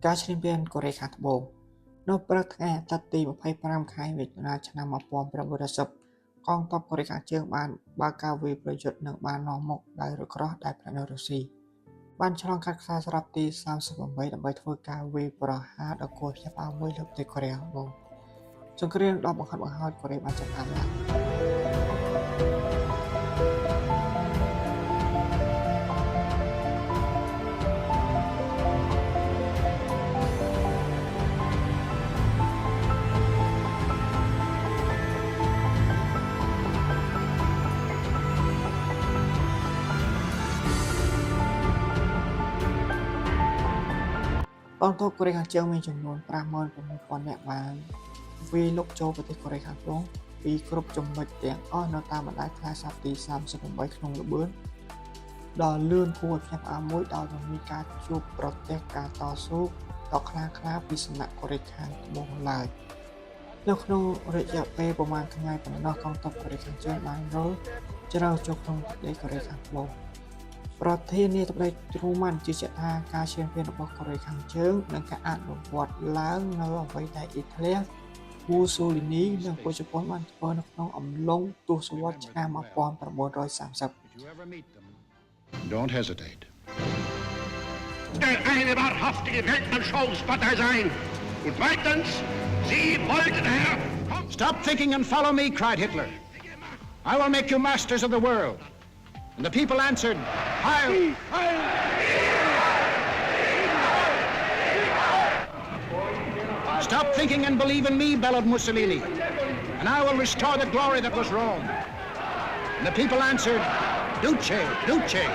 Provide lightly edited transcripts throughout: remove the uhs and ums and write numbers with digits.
ការឈ្លានពានកូរ៉េខាងត្បូងនៅព្រឹកថ្ងៃអាទិត្យទី25ខែមិថុនាឆ្នាំ1990កងទ័ពកូរ៉េខាងជើងបានបើកការវាយប្រយុទ្ធនិងបាននាំមកដោយរថក្រោះដែលប្រនៅរុស្ស៊ីបានឆ្លងកាត់ខ្សែសរ៉ាប់ទី38ដើម្បីធ្វើការវាយប្រហារដ៏គួរភ្ញាក់ផ្អើលមួយលើប្រទេសកូរ៉េខាងត្បូងសង្គ្រាមដ៏បង្ខិតបង្ខំកូរ៉េបានចាប់ផ្ដើមឡើងកងទ័ពកូរ៉េខាងជើងមានចំនួន 56,000 នាក់បានវាយលុកចូលប្រទេសកូរ៉េខាងត្បូងពីគ្រប់ចំណុចទាំងអស់នៅតាមបណ្ដាខេត្តសទី38ក្នុងល្បឿនដ៏លឿនគួរឲ្យភ្ញាក់ផ្អើលមួយដោយមិនមានការជួបប្រទះការតស៊ូដ៏ខ្លាំងក្លាពីសំណាក់កូរ៉េខាងត្បូងឡើយនៅក្នុងរយៈពេលប្រមាណថ្ងៃប៉ុណ្ណោះកងទ័ពកូរ៉េខាងជើងបានរុលជ្រៅចូលក្នុងទឹកដីកូរ៉េខាងត្បូងប្រធានាធិបតីទ្រូម៉ាន់ជឿជាក់ថាការឈានពានរបស់កូរ៉េខាងជើងនឹងការអនុវត្តឡើងនៅអ្វីដែលអ៊ីតាលីមូសូលីនីនិងពួកជប៉ុនបានធ្វើនៅក្នុងអំឡុងទសវត្សរ៍ឆ្នាំ1930 Don't hesitate. Der eine wahrhaftige Weltmannschaft Partei sein. Und zweitens, Sie wollten, Herr... Stop thinking and follow me, cried Hitler. I will make you masters of the world. And the people answered, Heil! Heil! Stop thinking and believe in me, bellowed Mussolini, and I will restore the glory that was Rome. And the people answered, Duce, Duce.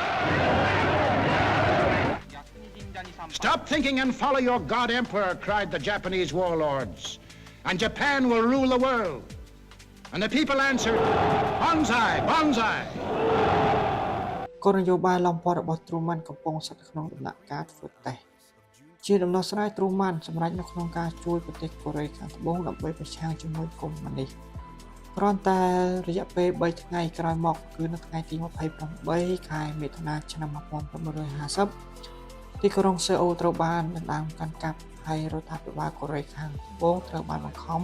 Stop thinking and follow your God Emperor, cried the Japanese warlords, and Japan will rule the world. And the people answered, Bonsai, Bonsai. គោលនយោបាយឡោមព័ទ្ធរបស់ទ្រូម៉ាន់កំពុងស្ថិតក្នុងដំណាក់កាលធ្វើតេស្តជាដំណោះស្រាយទ្រូម៉ាន់សម្រាប់នៅក្នុងការជួយប្រទេសកូរ៉េខាងត្បូងដើម្បីប្រឆាំងជាមួយកុម្មុយនីសគ្រាន់តែរយៈពេល3ថ្ងៃក្រោយមកគឺនៅថ្ងៃទី28ខែមិថុនាឆ្នាំ1950ទីក្រុងសេអ៊ូលត្រូវបានដណ្ដើមកាន់កាប់ហើយរដ្ឋាភិបាលកូរ៉េខាងត្បូងត្រូវបានបង្ខំ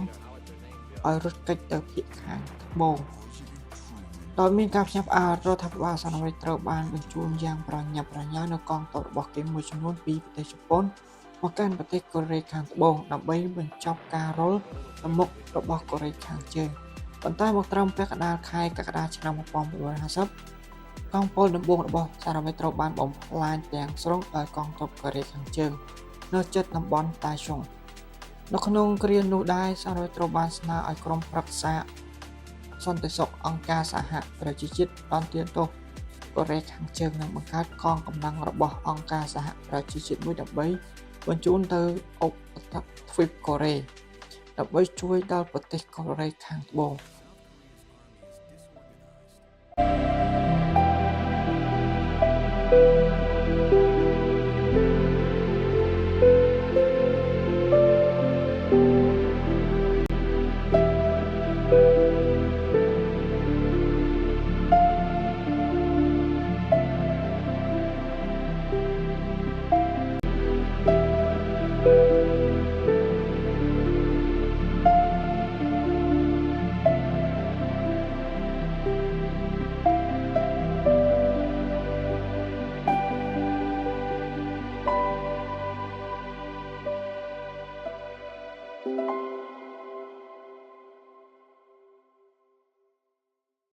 ឲ្យរត់គេចទៅភាគខាងត្បូងដោយមានការផ្ញើផ្អាករដ្ឋាភិបាលសហរដ្ឋអាមេរិកត្រូវបានបញ្ជូនយ៉ាងប្រញាប់ប្រញាល់នៅកងទ័ពរបស់គេមួយចំនួនពីប្រទេសជប៉ុនមកកាន់ប្រទេសកូរ៉េខាងត្បូងដើម្បីបញ្ចប់ការរុលទៅមុខរបស់កូរ៉េខាងជើងប៉ុន្តែមកត្រឹមពាក់កណ្ដាលខែកក្កដាឆ្នាំ1950កងពលដំបូងរបស់សហរដ្ឋអាមេរិកត្រូវបានបំផ្លាញទាំងស្រុងដោយកងទ័ពកូរ៉េខាងជើងនៅជិតតំបន់តាជុងនៅក្នុងគ្រានោះដែរសហរដ្ឋអាមេរិកត្រូវបានស្នើឲ្យក្រុមប្រឹក្សាសន្តិសុខអង្គការសហប្រជាជាតិបានទាមទារកូរ៉េខាងជើងនឹងបង្កើតកងកម្លាំងរបស់អង្គការសហប្រជាជាតិមួយដើម្បីបញ្ជូនទៅឧបទ្វីបកូរ៉េដើម្បីជួយដល់ប្រទេសកូរ៉េខាងត្បូង